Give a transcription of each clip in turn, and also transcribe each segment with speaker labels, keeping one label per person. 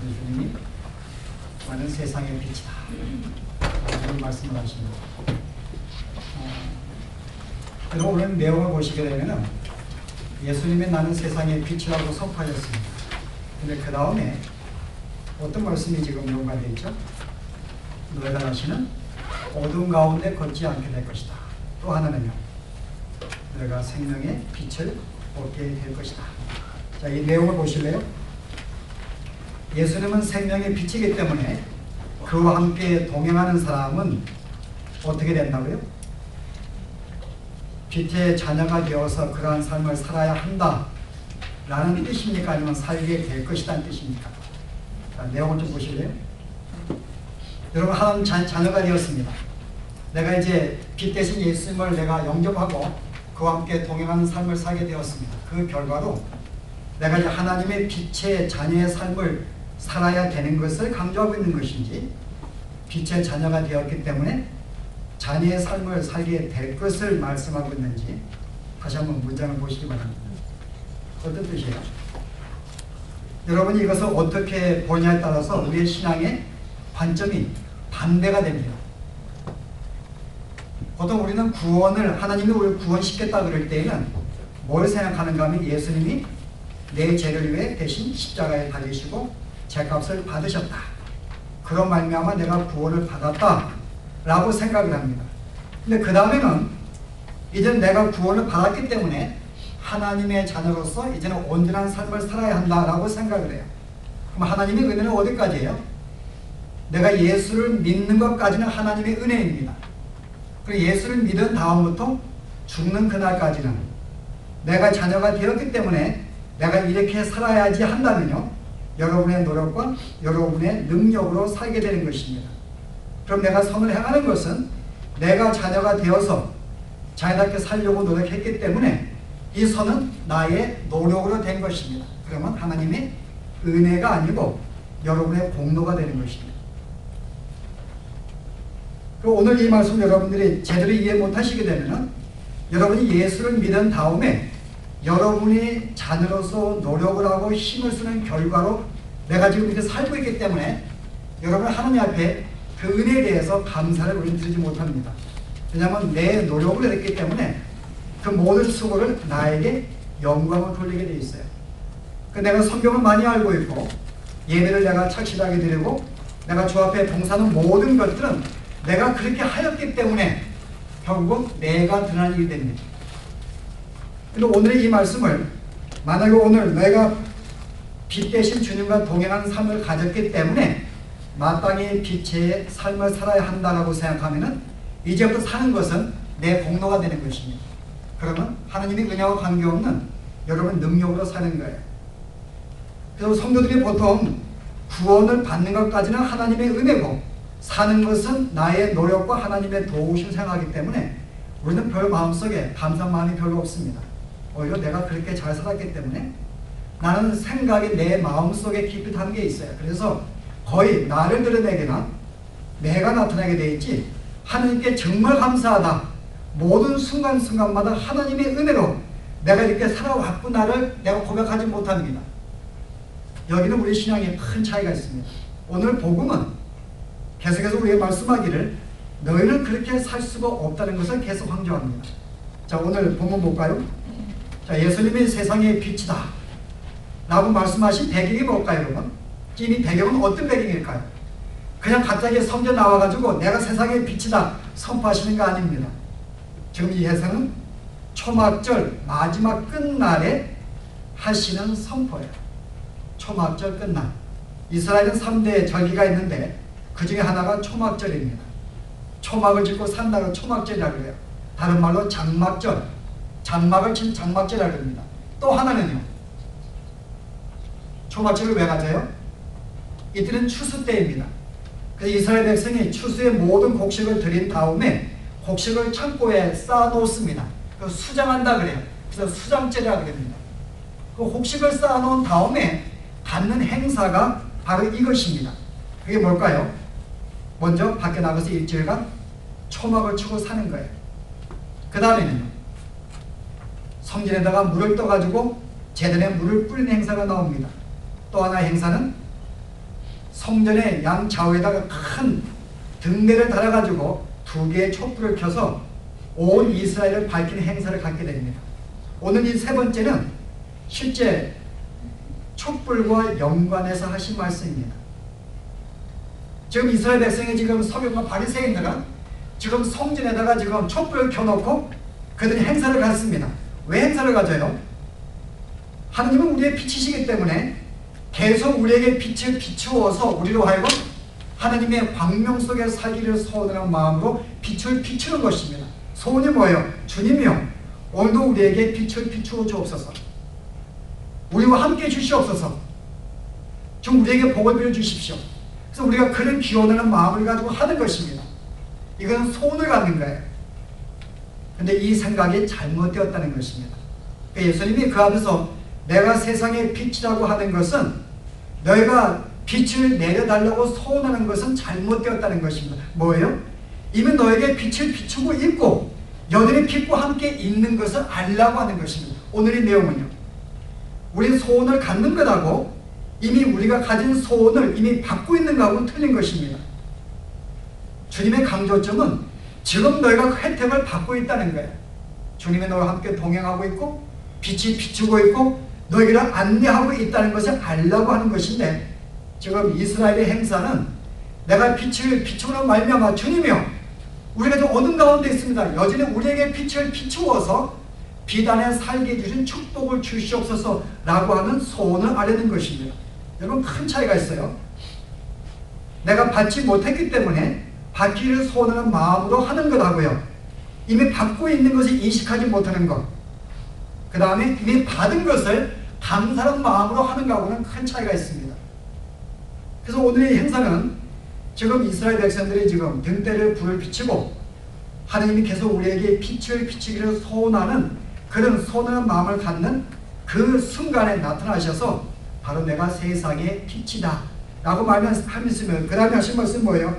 Speaker 1: 예수님이 나는 세상의 빛이다. 이런 말씀을 하십니다. 그리고 오늘 내용을 보시게 되면 예수님이 나는 세상의 빛이라고 선포하셨습니다. 근데 그 다음에 어떤 말씀이 지금 요구되어 있죠? 너희가 다시는 어두운 가운데 걷지 않게 될 것이다. 또 하나는요, 너희가 생명의 빛을 얻게 될 것이다. 자, 이 내용을 보실래요? 예수님은 생명의 빛이기 때문에 그와 함께 동행하는 사람은 어떻게 된다고요? 빛의 자녀가 되어서 그러한 삶을 살아야 한다 라는 뜻입니까? 아니면 살게 될 것이라는 뜻입니까? 자, 내용을 좀 보실래요? 여러분, 하나님 자녀가 되었습니다. 내가 이제 빛 대신 예수님을 내가 영접하고 그와 함께 동행하는 삶을 살게 되었습니다. 그 결과로 내가 이제 하나님의 빛의 자녀의 삶을 살아야 되는 것을 강조하고 있는 것인지, 빛의 자녀가 되었기 때문에 자녀의 삶을 살게 될 것을 말씀하고 있는지 다시 한번 문장을 보시기 바랍니다. 어떤 뜻이에요? 여러분이 이것을 어떻게 보냐에 따라서 우리의 신앙의 관점이 반대가 됩니다. 보통 우리는 구원을, 하나님이 우리를 구원시켰다 그럴 때에는 뭘 생각하는가 하면 예수님이 내 죄를 위해 대신 십자가에 달리시고 죄값을 받으셨다. 그런 말미암아 내가 구원을 받았다 라고 생각을 합니다. 근데 그 다음에는 이제 내가 구원을 받았기 때문에 하나님의 자녀로서 이제는 온전한 삶을 살아야 한다라고 생각을 해요. 그럼 하나님의 은혜는 어디까지예요? 내가 예수를 믿는 것까지는 하나님의 은혜입니다. 그리고 예수를 믿은 다음부터 죽는 그날까지는 내가 자녀가 되었기 때문에 내가 이렇게 살아야지 한다면요, 여러분의 노력과 여러분의 능력으로 살게 되는 것입니다. 그럼 내가 선을 행하는 것은 내가 자녀가 되어서 자녀답게 살려고 노력했기 때문에 이 선은 나의 노력으로 된 것입니다. 그러면 하나님의 은혜가 아니고 여러분의 공로가 되는 것입니다. 그리고 오늘 이 말씀 여러분들이 제대로 이해 못하시게 되면 여러분이 예수를 믿은 다음에 여러분이 자녀로서 노력을 하고 힘을 쓰는 결과로 내가 지금 이렇게 살고 있기 때문에 여러분 하나님 앞에 그 은혜에 대해서 감사를 우리는 드리지 못합니다. 왜냐하면 내 노력을 했기 때문에 그 모든 수고를 나에게 영광을 돌리게 돼 있어요. 내가 성경을 많이 알고 있고 예배를 내가 착실하게 드리고 내가 주 앞에 봉사하는 모든 것들은 내가 그렇게 하였기 때문에 결국 내가 드러나는 일이 됩니다. 그리고 오늘의 이 말씀을 만약에 오늘 내가 빛 대신 주님과 동행하는 삶을 가졌기 때문에 마땅히 빛의 삶을 살아야 한다고 생각하면 이제부터 사는 것은 내 공로가 되는 것입니다. 그러면 하나님의 은혜와 관계없는 여러분 능력으로 사는 거예요. 그래서 성도들이 보통 구원을 받는 것까지는 하나님의 은혜고 사는 것은 나의 노력과 하나님의 도우심 생각하기 때문에 우리는 별 마음속에 감사한 마음이 별로 없습니다. 오히려 내가 그렇게 잘 살았기 때문에 나는 생각이 내 마음속에 깊이 담겨 있어요. 그래서 거의 나를 드러내거나 내가 나타나게 되어 있지 하나님께 정말 감사하다. 모든 순간순간마다 하나님의 은혜로 내가 이렇게 살아왔구나를 내가 고백하지 못합니다. 여기는 우리 신앙에 큰 차이가 있습니다. 오늘 복음은 계속해서 우리에게 말씀하기를 너희는 그렇게 살 수가 없다는 것을 계속 강조합니다. 자, 오늘 본문 볼까요? 자, 예수님이 세상의 빛이다 라고 말씀하신 배경이 뭘까요, 여러분? 이 배경은 어떤 배경일까요? 그냥 갑자기 성경 나와가지고 내가 세상의 빛이다 선포하시는 거 아닙니다. 지금 이 해석은 초막절 마지막 끝날에 하시는 선포예요. 초막절 끝날. 이스라엘은 3대 절기가 있는데 그 중에 하나가 초막절입니다. 초막을 짓고 산다고 초막절이라고 해요. 다른 말로 장막절, 장막을 친 장막절이라고 합니다. 또 하나는요, 초막절을 왜 가져요? 이때는 추수 때입니다. 그래서 이스라엘 백성이 추수의 모든 곡식을 드린 다음에 곡식을 창고에 쌓아 놓습니다. 수장한다 그래요. 그래서 수장절이라고 합니다. 그 곡식을 쌓아 놓은 다음에 갖는 행사가 바로 이것입니다. 그게 뭘까요? 먼저 밖에 나가서 일주일간 초막을 치고 사는 거예요. 그 다음에는요, 성전에다가 물을 떠가지고 제단에 물을 뿌리는 행사가 나옵니다. 또 하나의 행사는 성전의 양 좌우에다가 큰 등대를 달아가지고 2개의 촛불을 켜서 온 이스라엘을 밝히는 행사를 갖게 됩니다. 오늘 이 세 번째는 실제 촛불과 연관해서 하신 말씀입니다. 지금 이스라엘 백성이 지금 서기관과 바리새인들은 지금 성전에다가 지금 촛불을 켜놓고 그들이 행사를 갖습니다. 왜 행사를 가져요? 하느님은 우리의 빛이시기 때문에 계속 우리에게 빛을 비추어서 우리로 하여금 하나님의 광명 속에 살기를 소원하는 마음으로 빛을 비추는 것입니다. 소원이 뭐예요? 주님이요, 오늘도 우리에게 빛을 비추어 주옵소서. 우리와 함께 주시옵소서. 좀 우리에게 복을 빌어 주십시오. 그래서 우리가 그런 기원하는 마음을 가지고 하는 것입니다. 이건 소원을 갖는 거예요. 근데 이 생각이 잘못되었다는 것입니다. 예수님이 그 앞에서 내가 세상의 빛이라고 하는 것은 너희가 빛을 내려달라고 소원하는 것은 잘못되었다는 것입니다. 뭐예요? 이미 너에게 빛을 비추고 있고 여전히 빛과 함께 있는 것을 알라고 하는 것입니다. 오늘의 내용은요, 우리 소원을 갖는 것하고 이미 우리가 가진 소원을 이미 받고 있는 것하고는 틀린 것입니다. 주님의 강조점은 지금 너희가 그 혜택을 받고 있다는 거예요. 주님이 너와 함께 동행하고 있고 빛이 비추고 있고 너희를 안내하고 있다는 것을 알라고 하는 것인데, 지금 이스라엘의 행사는 내가 빛을 비추는 말미암아 주님이요, 우리가 좀 어둠 가운데 있습니다. 여전히 우리에게 빛을 비추어서 빛 안에 살게 해주신 축복을 주시옵소서 라고 하는 소원을 아뢰는 것입니다. 여러분, 큰 차이가 있어요. 내가 받지 못했기 때문에 받기를 소원하는 마음으로 하는 것하고요, 이미 받고 있는 것을 인식하지 못하는 것, 그 다음에 이미 받은 것을 감사하는 마음으로 하는 것하고는 큰 차이가 있습니다. 그래서 오늘의 행사는 지금 이스라엘 백성들이 지금 등대를 불을 비추고 하나님이 계속 우리에게 빛을 비추기를 소원하는 그런 소원하는 마음을 갖는 그 순간에 나타나셔서 바로 내가 세상의 빛이다 라고 말씀하시면, 그 다음에 하신 말씀은 뭐예요?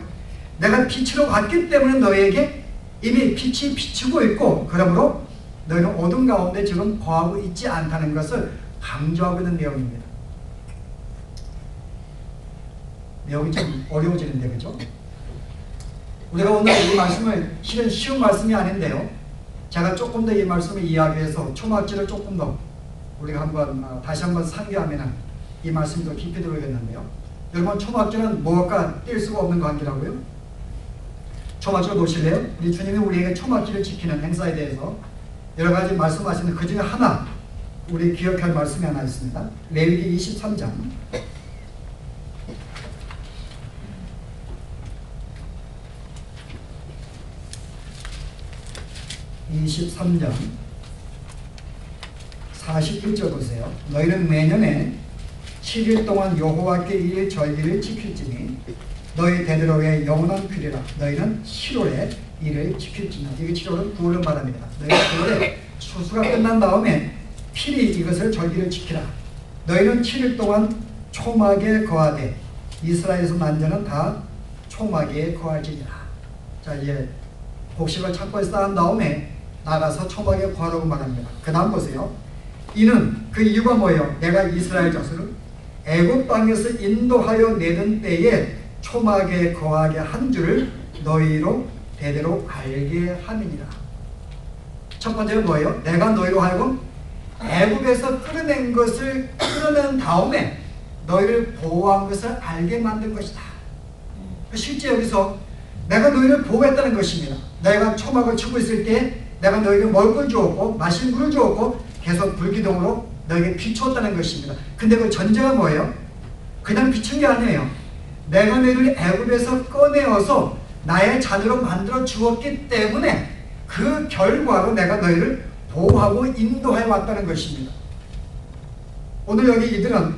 Speaker 1: 내가 빛으로 왔기 때문에 너에게 이미 빛이 비추고 있고 그러므로 너희는 어둠 가운데 지금 거하고 있지 않다는 것을 강조하고 있는 내용입니다. 내용이 좀 어려워지는데, 그죠? 우리가 오늘 이 말씀을, 실은 쉬운 말씀이 아닌데요, 제가 조금 더 이 말씀을 이해하기 위해서 초막절을 조금 더 우리가 한번 다시 한번 상기하면 이 말씀이 더 깊이 들어오겠는데요. 여러분, 초막절은 무엇과 뗄 수가 없는 관계라고요? 초막절 보실래요? 우리 주님이 우리에게 초막절을 지키는 행사에 대해서 여러 가지 말씀하시는 그 중에 하나, 우리 기억할 말씀이 하나 있습니다. 레위기 23장 41절 보세요. 너희는 매년에 7일 동안 여호와께 이 절기를 지킬지니 너희 대대로의 영원한 규례라. 너희는 7월에 이를 지킬지니, 이게 7월은 9월을 말합니다. 너희는 9월에 추수가 끝난 다음에 필히 이것을 절기를 지키라. 너희는 7일 동안 초막에 거하되 이스라엘에서 난 자는 다 초막에 거할지니라. 자, 이제 곡식을 창고에 쌓은 다음에 나가서 초막에 거하라고 말합니다. 그 다음 보세요. 이는 그 이유가 뭐예요? 내가 이스라엘 자손을 애굽 땅에서 인도하여 내던 때에 초막에 거하게 한 줄을 너희로 대대로 알게 함이니라. 첫 번째는 뭐예요? 내가 너희로 하여금 애굽에서 끌어낸 것을 끌어낸 다음에 너희를 보호한 것을 알게 만든 것이다. 실제 여기서 내가 너희를 보호했다는 것입니다. 내가 초막을 치고 있을 때 내가 너희에게 먹을 걸 주었고 마실 물을 주었고 계속 불기둥으로 너에게 비추었다는 것입니다. 근데 그 전제가 뭐예요? 그냥 비춘 게 아니에요. 내가 너희를 애굽에서 꺼내어서 나의 자녀로 만들어 주었기 때문에 그 결과로 내가 너희를 보호하고 인도해 왔다는 것입니다. 오늘 여기 이들은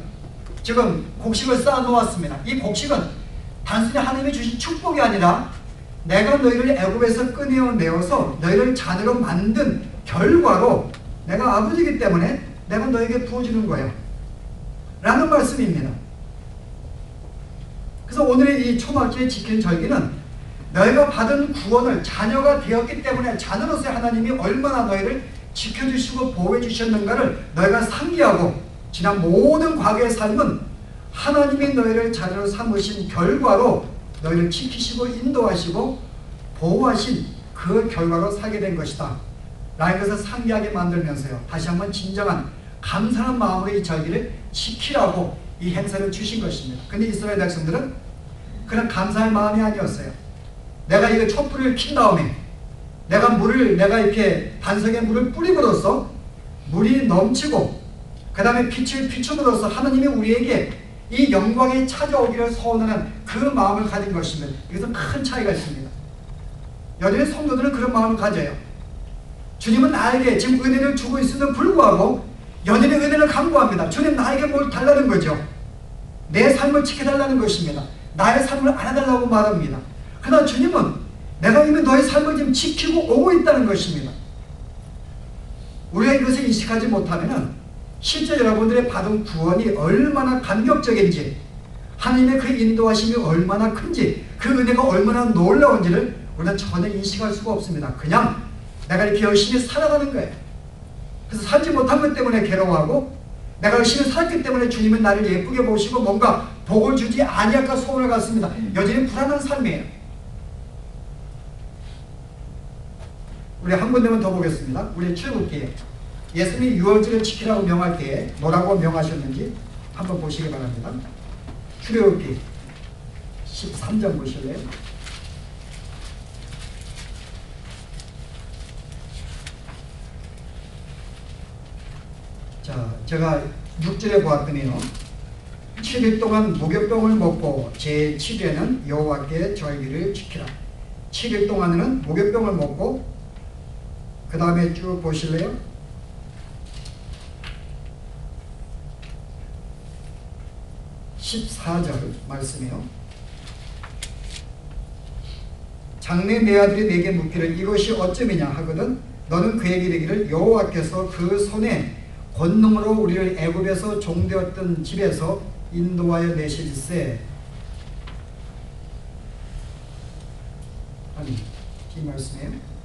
Speaker 1: 지금 곡식을 쌓아 놓았습니다. 이 곡식은 단순히 하나님이 주신 축복이 아니라 내가 너희를 애굽에서 꺼내어내어서 너희를 자녀로 만든 결과로 내가 아버지이기 때문에 내가 너에게 부어주는 거예요 라는 말씀입니다. 그래서 오늘의 이 초막절에 지키는 절기는 너희가 받은 구원을 자녀가 되었기 때문에 자녀로서의 하나님이 얼마나 너희를 지켜주시고 보호해 주셨는가를 너희가 상기하고 지난 모든 과거의 삶은 하나님이 너희를 자녀로 삼으신 결과로 너희를 지키시고 인도하시고 보호하신 그 결과로 살게 된 것이다 라는 것을 상기하게 만들면서요, 다시 한번 진정한 감사한 마음으로 이 절기를 지키라고 이 행사를 주신 것입니다. 근데 이스라엘 백성들은 그런 감사할 마음이 아니었어요. 내가 이거 촛불을 킨 다음에 내가 이렇게 반석에 물을 뿌림으로써 물이 넘치고 그 다음에 빛을 비춤으로써 하나님이 우리에게 이 영광이 찾아오기를 소원하는 그 마음을 가진 것입니다. 이것은 큰 차이가 있습니다. 여전히 성도들은 그런 마음을 가져요. 주님은 나에게 지금 은혜를 주고 있음에도 불구하고 여전히 은혜를 강구합니다. 주님 나에게 뭘 달라는 거죠. 내 삶을 지켜달라는 것입니다. 나의 삶을 알아달라고 말합니다. 그러나 주님은 내가 이미 너의 삶을 지금 지키고 오고 있다는 것입니다. 우리가 이것을 인식하지 못하면 실제 여러분들의 받은 구원이 얼마나 감격적인지, 하나님의 그 인도하심이 얼마나 큰지, 그 은혜가 얼마나 놀라운지를 우리는 전혀 인식할 수가 없습니다. 그냥 내가 이렇게 열심히 살아가는 거예요. 그래서 살지 못한 것 때문에 괴로워하고, 내가 열심히 살기 때문에 주님은 나를 예쁘게 보시고 뭔가 복을 주지 아니할까 소원을 갖습니다. 여전히 불안한 삶이에요. 우리 한 군데만 더 보겠습니다. 우리 출애굽기에 예수님이 유월절을 지키라고 명할 때에 뭐라고 명하셨는지 한번 보시기 바랍니다. 출애굽기 13장 보실래요? 자, 제가 6절에 보았더니요, 7일 동안 무교병을 먹고 제7일에는 여호와께 절기를 지키라. 7일 동안은 무교병을 먹고, 그 다음에 쭉 보실래요? 14절 말씀이요. 장래 내 아들이 내게 묻기를 이것이 어쩌미냐 하거든 너는 그에게 이르기를 여호와께서 그 손에 권능으로 우리를 애굽에서 종되었던 집에서 인도하여 내실세. 아니, 이 말씀이에요.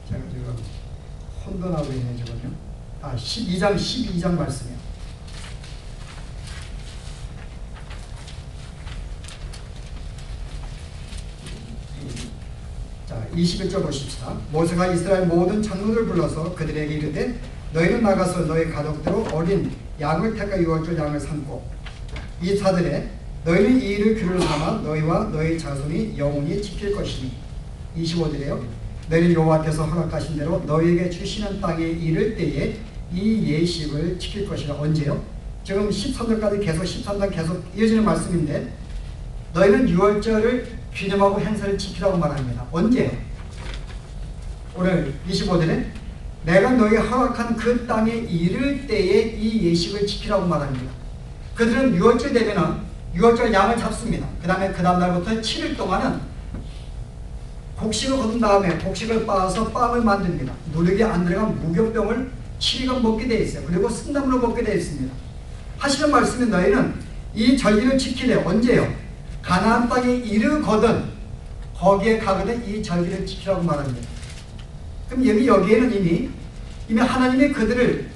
Speaker 1: 제가 지금 혼돈하고 있네 지금요. 12장 말씀이요. 자, 21절 보십시다. 모세가 이스라엘 모든 장로를 불러서 그들에게 이르되 너희는 나가서 너희 가족대로 어린 양을 택하 유월절 양을 삼고 이 사들에 너희는 이 일을 규례로 삼아 너희와 너희 자손이 영원히 지킬 것이니. 25절에요. 너희는 여호와께서 허락하신 대로 너희에게 주시는 땅에 이를 때에 이 예식을 지킬 것이라. 언제요? 지금 13절까지 계속 13장 계속 이어지는 말씀인데 너희는 유월절을 기념하고 행사를 지키라고 말합니다. 언제요? 오늘 25절에 내가 너희 허락한 그 땅에 이를 때에 이 예식을 지키라고 말합니다. 그들은 유월절 되면은 유월절 양을 잡습니다. 그 다음 날부터 7일 동안은 곡식을 거둔 다음에 곡식을 빻아서 빵을 만듭니다. 누룩이 안 들어간 무교병을 7일간 먹게 되어 있어요. 그리고 쓴나물로 먹게 되어 있습니다. 하시는 말씀이 너희는 이 절기를 지키래. 언제요? 가나안 땅에 이르거든 거기에 가거든 이 절기를 지키라고 말합니다. 그럼 여기에는 이미 하나님이 그들을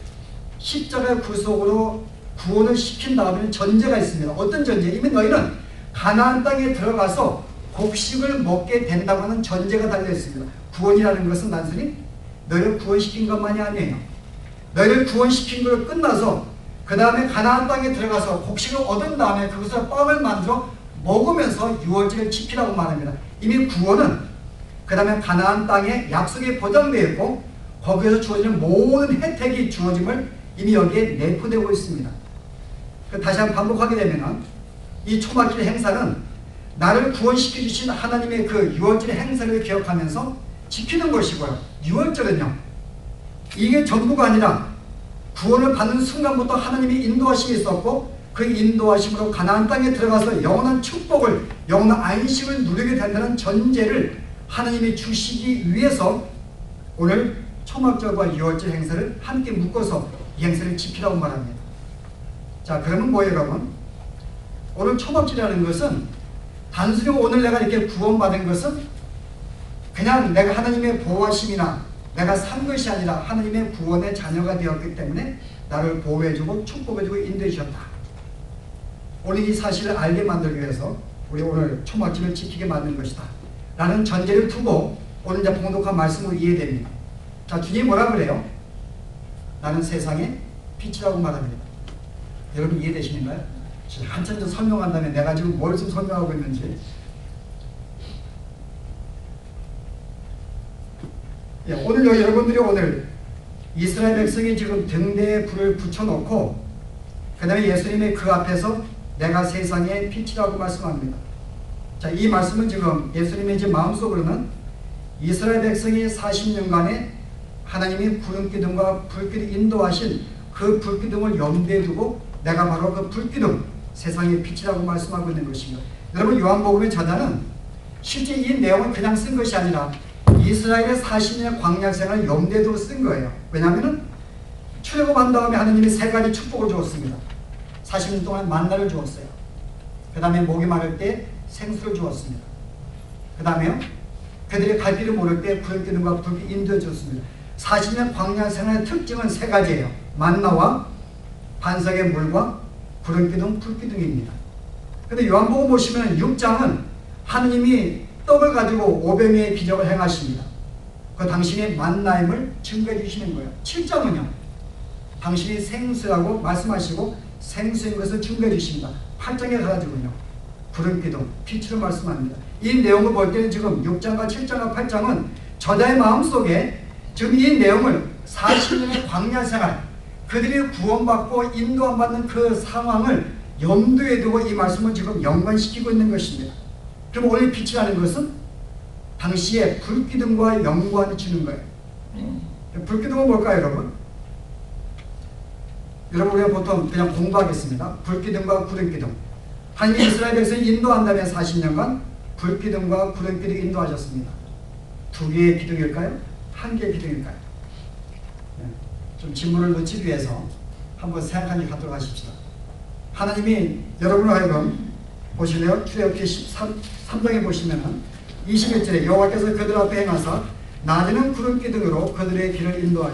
Speaker 1: 십자가의 구속으로 구원을 시킨 다음에 전제가 있습니다. 어떤 전제? 이미 너희는 가나안 땅에 들어가서 곡식을 먹게 된다고 하는 전제가 달려있습니다. 구원이라는 것은 단순히 너희를 구원시킨 것만이 아니에요. 너희를 구원시킨 걸 끝나서 그 다음에 가나안 땅에 들어가서 곡식을 얻은 다음에 그것을 빵을 만들어 먹으면서 유월절을 지키라고 말합니다. 이미 구원은 그 다음에 가나안 땅에 약속이 보장되어 있고 거기에서 주어지는 모든 혜택이 주어짐을 이미 여기에 내포되고 있습니다. 다시 한번 반복하게 되면 이 초막절 행사는 나를 구원시켜 주신 하나님의 그 유월절 행사를 기억하면서 지키는 것이고요. 유월절은요, 이게 전부가 아니라 구원을 받는 순간부터 하나님이 인도하심이 있었고 그 인도하심으로 가나안 땅에 들어가서 영원한 축복을, 영원한 안식을 누리게 된다는 전제를 하나님이 주시기 위해서 오늘 초막절과 유월절 행사를 함께 묶어서 이 행사를 지키라고 말합니다. 자, 그러면 뭐예요, 여러분? 오늘 초막절이라는 것은 단순히 오늘 내가 이렇게 구원받은 것은 그냥 내가 하나님의 보호하심이나 내가 산 것이 아니라 하나님의 구원의 자녀가 되었기 때문에 나를 보호해주고 축복해주고 인도해주셨다. 오늘 이 사실을 알게 만들기 위해서 우리 오늘 초막절을 지키게 만든 것이다 라는 전제를 두고 오늘 이제 봉독한 말씀을 이해됩니다. 자, 주님이 뭐라 그래요? 나는 세상의 빛이라고 말합니다. 여러분 이해되시는가요? 한참 더 설명한다면 내가 지금 뭘 좀 설명하고 있는지. 예, 오늘 여러분들이 오늘 이스라엘 백성이 지금 등대에 불을 붙여놓고 그 다음에 예수님이 그 앞에서 내가 세상의 빛이라고 말씀합니다. 자, 이 말씀은 지금 예수님의 이제 마음속으로는 이스라엘 백성이 40년간에 하나님이 구름기둥과 불기둥 인도하신 그 불기둥을 염두에 두고 내가 바로 그 불기둥 세상의 빛이라고 말씀하고 있는 것입니다. 여러분 요한복음의 저자는 실제 이 내용을 그냥 쓴 것이 아니라 이스라엘의 40년의 광야 생활을 염두에 두고 쓴 거예요. 왜냐하면 출애굽한 다음에 하나님이 세 가지 축복을 주었습니다. 40년 동안 만나를 주었어요. 그 다음에 목이 마를 때 생수를 주었습니다. 그 다음에 그들이 갈 길을 모를 때 구름기둥과 불기 인도해 주었습니다. 40년 광야 생활의 특징은 세 가지예요. 만나와 반석의 물과 구름기둥, 불기둥입니다. 근데 요한복음 보시면 6장은 하느님이 떡을 가지고 500명의 기적을 행하십니다. 그 당신의 만나임을 증거해 주시는 거예요. 7장은요. 당신이 생수라고 말씀하시고 생수인 것을 증거해 주십니다. 8장에 가가지고요. 구름기둥, 빛으로 말씀합니다. 이 내용을 볼 때는 지금 6장과 7장과 8장은 저자의 마음속에 지금 이 내용을 40년의 광야 생활, 그들이 구원받고 인도 안 받는 그 상황을 염두에 두고 이 말씀을 지금 연관시키고 있는 것입니다. 그럼 오늘 빛이라는 것은 당시에 불기둥과 연관을 주는 거예요. 불기둥은 뭘까요, 여러분? 여러분 우리가 보통 그냥 공부하겠습니다. 불기둥과 구름기둥. 하나님이 이스라엘 백성을 인도한다면 40년간 불기둥과 구름기둥 인도하셨습니다. 두 개의 기둥일까요? 한 개의 기둥일까요? 좀 질문을 놓치기 위해서 한번 생각하게 하도록 하십시다. 하나님이 여러분을 하여금 보실래요? 출애굽기 13장에 보시면은 21절에 여호와께서 그들 앞에 행하사 낮에는 구름기둥으로 그들의 길을 인도하시고